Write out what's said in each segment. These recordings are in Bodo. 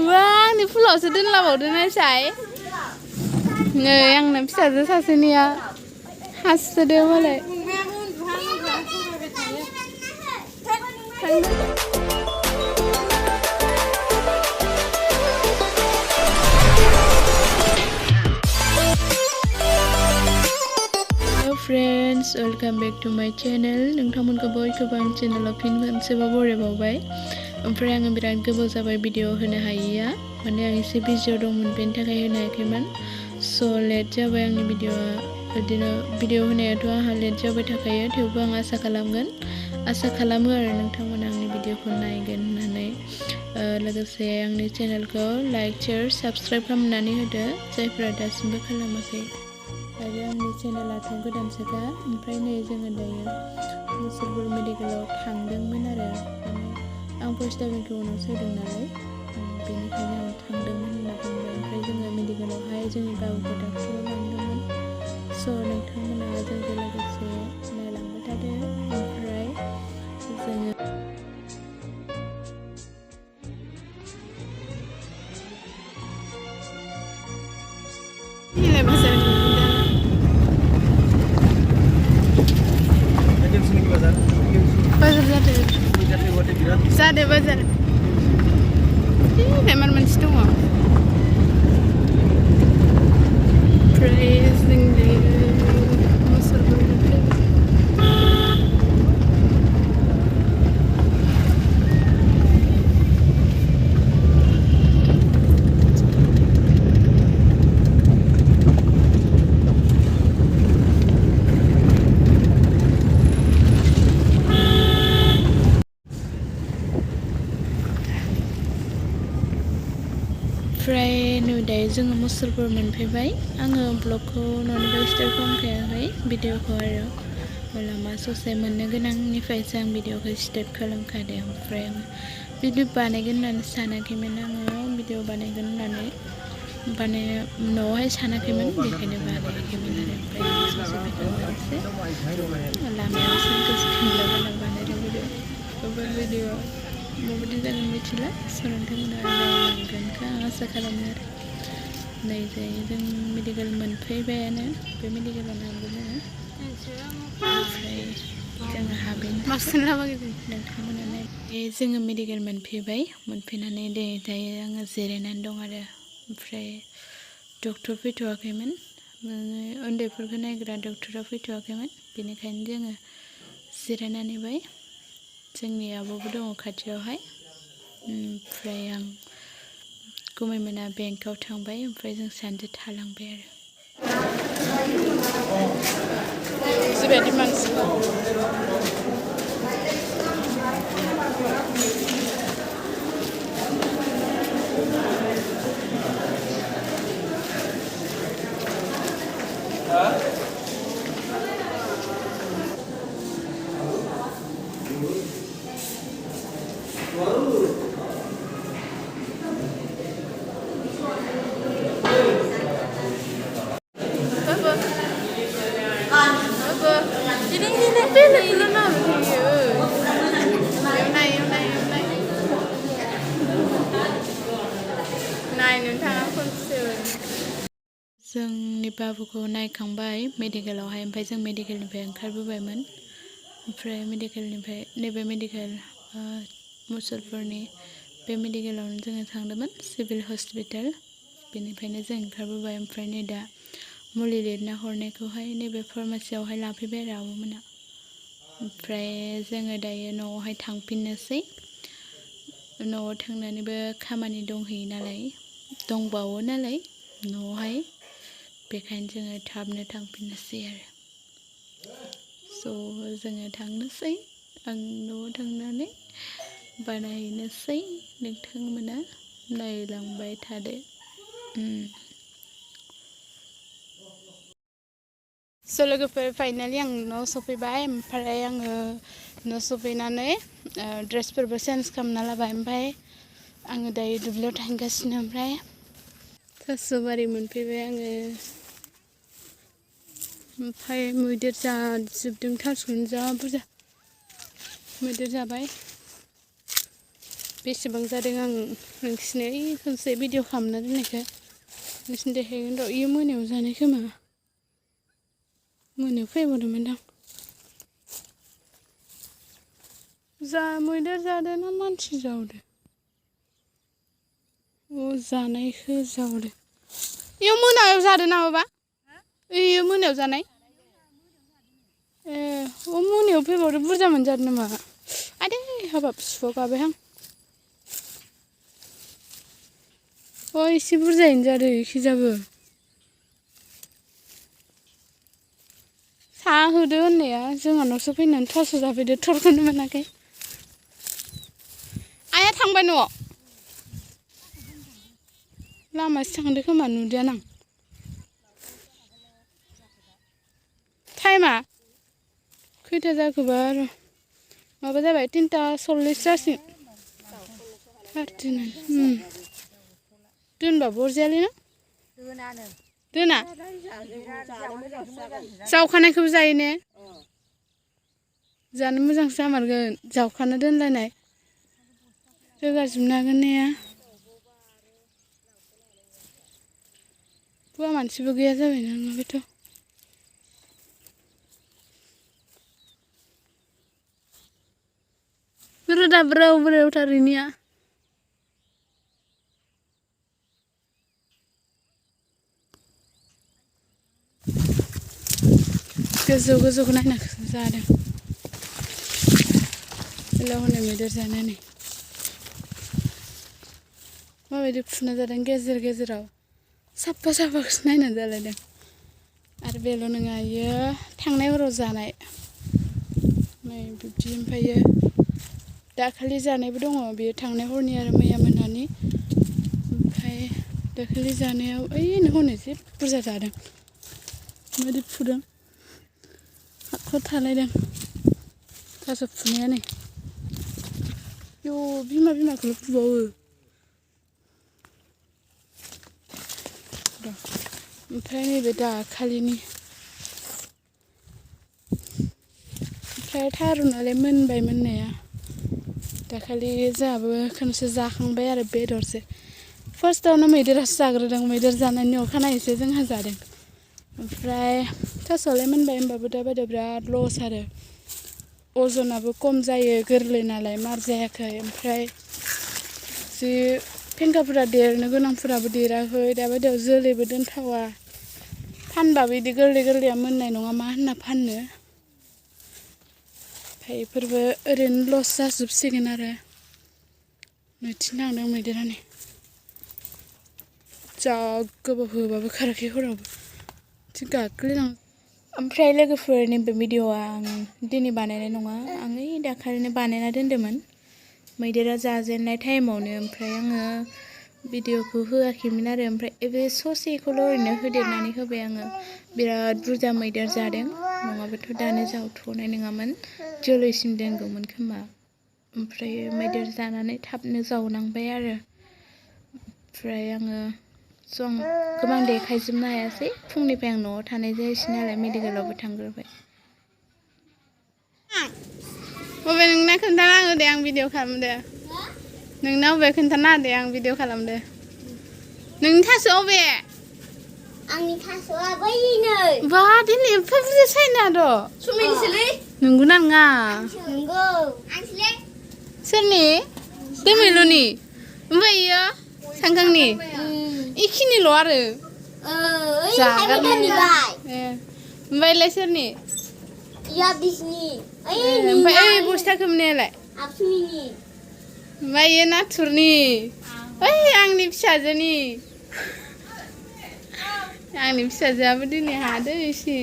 Wah, ini pulau sedang lah baru nih saya. Nih, yang nanti saja sasnya khas sedang boleh. Hello friends, welcome back to my channel. नोंथांमोनखौ बयखौबो आं चेनेलाव फिन खनसेबाव बरायबावबाय। ओमफ्राय आङो बिराद गोबाव जाबाय भिडिअ होनो हायैया, माने आं एसे बिजियाव दंमोन बेनि थाखाय होनो हायाखैमोन। स' लेट जाबाय आंनि भिडिअआ। बिदिनो भिडिअ होनायाथ' आंहा लेट जाबाय थाखायो, थेवबो आं आसा खालामो आरो नोंथांमोना आंनि भिडिअखौ नायगोन होननानै। लोगोसे आंनि चेनेलखौ लाइक शेयार साबस्क्राइब खालामनानै होदो जायफोरा दासिमबो खालामाखै। आरो आंनि चेनेलाथ' गोदानसोखा। ओमफ्राय नै जोङो दायो मुसलपुर मेडिकेलाव थांदोंमोन आरो आं फार्स्ट टाइमखौ उनावसो होदों नालाय, बेनिखायनो आं थांदोंमोन होनना बुंबाय। ओमफ्राय जोङो मेडिकेलावहाय जोंनि बाबुखौ डाक्टराव लांदोंमोन। स' नोंथांमोना जोंजों लोगोसे नायलांबाय थादो। ओमफ्राय जोङो Zade bazar. Ini memang mesti dong. Praising the Muslim. ओमफ्राय नै दायो जोङो मुसलपुर मोनफैबाय। आङो ब्लगखौ न'निफ्राय स्टार्ट खालामखायाखै, भिडिअखौ आरो लामा ससे मोननो गोनांनिफ्रायसो आं भिडिअखौ स्टार्ट खालामखादों। ओमफ्राय आङो भिडिअ बानायगोन होननानै सानाखैमोन, आङो भिडिअ बानायगोन होननानै न'आवहाय सानाखैमोन, बेखायनो बानायाखैमोन आरो। ओमफ्राय आं ससे फैखांनानैसो लामायावसो गोसोखांला बानायदों भिडिअ। माबायदि जागोन मिथिला, स' नोंथांमोना नायलांगोनखौ आं आसा खालामो आरो। नै जायो जों मेडिकेल मोनफैबायानो, बे मेडिकेलाव नांगौमोन। ओमफ्राय जोङो हाबहैनोसै नोंथांमोना नाय। जोङो मेडिकेल मोनफैनानै दायो आङो जिरायनानै दं आरो। ओमफ्राय डक्टर फैथ'वाखैमोन, उन्दैफोरखौ नायग्रा डक्टरा फैथ'वाखैमोन, बेनिखायनो जोङो जिरायनानै बाय। जोंनि आब'बो दङ खाथियावहाय। ओमफ्राय आं गुमैमोना बेंकआव थांबाय, ओमफ्राय जों सानैजों थालांबाय आरो। जिबायदि मानसि जोंनि बाबुखौ नायखांबाय मेडिकेलावहाय, ओमफ्राय जों मेडिकेलनिफ्राय ओंखारबोबायमोन। ओमफ्राय मेडिकेलनिफ्राय नैबे मेडिकेल मुसलपुरनि बे मेडिकेलावनो जोङो थांदोंमोन, सिभिल हस्पिटाल। बेनिफ्रायनो जों ओंखारबोबाय। ओमफ्राय नै दा मुलि लिरना हरनायखौहाय नैबे फार्मासियावहाय लाफैबाय आरो आब'मोना। ओमफ्राय जोङो दायो न'आवहाय थांफिननोसै। न'आव थांनानैबो खामानि दंबावो नालाय न'आवहाय, बेखायनो जोङो थाबनो थांफिननोसै आरो। स' जोङो थांनोसै, आं न'आव थांनानै बानायहैनोसै। नोंथांमोना नायलांबाय थादो। स' लोगोफोर फाइनालि आं न' सफैबाय। ओमफ्राय आङो न' सफैनानै ड्रेसफोरबो चेन्ज खालामना लाबाय। ओमफ्राय आङो दायो दुब्लियाव थांगासिनो। ओमफ्राय थास'बारि मोनफैबाय आङो। ओमफ्राय मैदेर जाजोबदों, थास'खौनो जा बुरजा मैदेर जाबाय। बेसेबां जादों आं नोंसिनो खनसे भिडिअ खालामना दोननायखौ नोंसिनो देखायगोन र' इयो मोनायाव जानाय खोमा मोनायाव फैबावदोंमोनदां मैदेर जादों ना मानसि जावदो जानायखौ जावदो इयो मोनायाव जादों नामाबा इयो मोनायाव जानाय मोनायाव फैबावदो बुरजा मोनजादों नामा आदै हाबाब सुफाव गाबाय आं एसे बुरजायैनो जादों इखिजाबो साहा होदो होननाया जोंहानावसो फैनानै थास' जाफैदो थरखौनो मोनाखै आइया थांबाय न'आव लामासो थांदो खोमा नुदियान आं टाइमा खैथा जाखोबा आरो माबा जाबाय 3:40 जासिगोन दोनबाबो अरजायालै ना दोना जावखानायखौबो जायो ने जानो मोजांसो जामारगोन जावखाना दोनलायनाय रोगाजोबनो हागोन ने हौवा मानसिबो गैया जाबायना नङाबाथ' रोदा ब्राव ब्रावथार इनिया गोजौ गोजौखौ नायना जादों हेल' हनै मैदेर जानानै माबायदि फुना जादों गेजेर गेजेराव साफा साफाखौसो नायनानै जालायदों आरो बेल' नङा इयो थांनाय हराव जानाय नै बिब्दि ओमफ्रायो दाखालि जानायबो दङ बेयो थांनाय हरनि आरो मैया मोनानि ओमफ्राय दाखालि जानायाव ओइनो हनै जि बुरजा जादों माबायदि फुदों हाखर थालायदों थास' फुनाया नै बिमाखौल' फुबावो ओमफ्राय नैबे दाखालिनि ओमफ्राय थारुनालाय मोनबाय मोननाया दाखालि जोंहाबो खनसे जाखांबाय आरो बेदरसो फार्स्टआवनो मैदेरासो जाग्रोदों मैदेर जानायनि अखानायैसो जोंहा जादों ओमफ्राय थास'आलाय मोनबाय होमबाबो दाबायदियाव बिराद लस आरो अजनाबो खम जायो गोरलै नालाय मार जायाखै ओमफ्राय जि फेंखाफोरा देरनो गोनांफोराबो देराखै दाबायदियाव जोलैबो दोनथावा फानबाबो बिदि गोरलै गोरलैया मोननाय नङा मा होनना फाननो ओमफ्राय बेफोरबो ओरैनो लस जाजोबसिगोन आरो नैथिं थांदों मैदेरा नै जा गोबाव होबाबो खाराखै हरावबो जि गाग्लिलां ओमफ्राय लोगोफोरनि बे भिडिअ'आ आं दिनै बानायनाय नङा आं ओइ दाखालिनो बानायना दोन्दोंमोन मैदेरा जाजेननाय टाइमावनो ओमफ्राय आङो भिडिअ'खौ होआखैमोन आरो ओमफ्राय बे ससेखौल' ओरैनो होदेरनानै होबाय आङो बिराद बुरजा मैदेर जादों नङाबाथ' दानो जावथ'नाय नङामोन जोलैसिम दोनगौमोन खोमा ओमफ्राय मैदेर जानानै थाबनो जावनांबाय आरो ओमफ्राय आङो आं गोबां देखायजोबनो हायासै फुंनिफ्राय आं न'आव थानाय जायासै नालाय मेडिकेलावबो थांग्रोबाय बबे नोंना खोन्थाना आङो दे आं भिडिअ खालामदो नोंना बबे खोन्थाना दे आं भिडिअ खालामदो नोंनि थास' बबे आंनि थास'आ बैनो बा दिनै एफा बुरजा सायना र' सुमिनिसोलै नंगौना नङा नंगौ आंसोलै सोरनि दोमैलुनि ओमफ्राय इयो सांगांनि इखिनिल' आरो ओमफ्रायलाय सोरनि ओमफ्राय ओइ बस्था खोबनायालाय आबसुमिनि ओमफ्राय इयो नाथुरनि ओइ आंनि फिसाजोनि आंनि फिसाजोआबो दिनै हादो एसे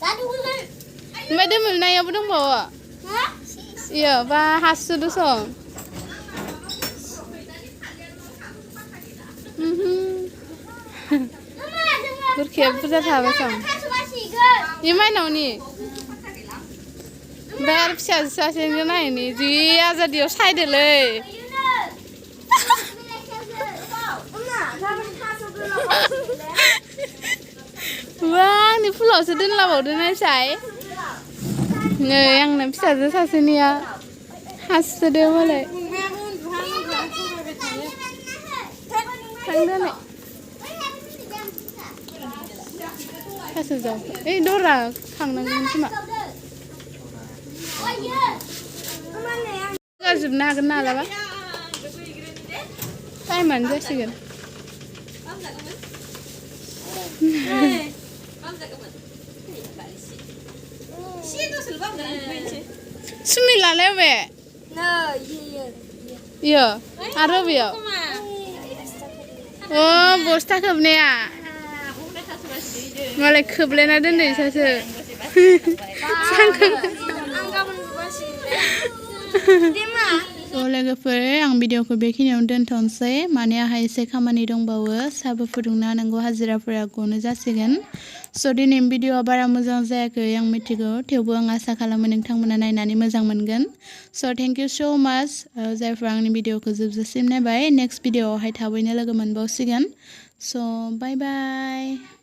ओमफ्राय दोमैलुनायावबो दंबावो इयो बा हासुदो सं बुरखाया बुरजा थाबाय सं बे माइनावनि ओमफ्राय आरो फिसाजो सासेनिखौ नायनि जि आजादियाव सायदोलै बा आंनि फुलावसो दोनलाबावदो नायसाय नै आंना फिसाजो सासेनिया हासुदो मालाय थांदोलाय थास' जाव ओइ दरा थांनांगोन खोमा गारजोबनो हागोन ना मालाबा टाइमानो जासिगोन सुमि लालाय बे इयो आरो बेयाव अ बस्ता खोबनाया मालाय खोबलायना दोनदो सासो लोगोफोर आं भिडिअखौ बेखिनियावनो दोनथ'नोसै माने आंहा एसे खामानि दंबावो साहाबो फुदुंना होनांगौ हाजिराफोरा गनो जासिगोन स' दिनैनि भिडिअआ बारा मोजां जायाखै आं मिथिगौ थेवबो आं आसा खालामो नोंथांमोना नायनानै मोजां मोनगोन स' थेंक इउ स' माच जायफ्रा आंनि भिडिअखौ जोबजासिम नायबाय नेक्स्ट भिडिअआवहाय थाबैनो लोगो मोनबावसिगोन स' बाय बाय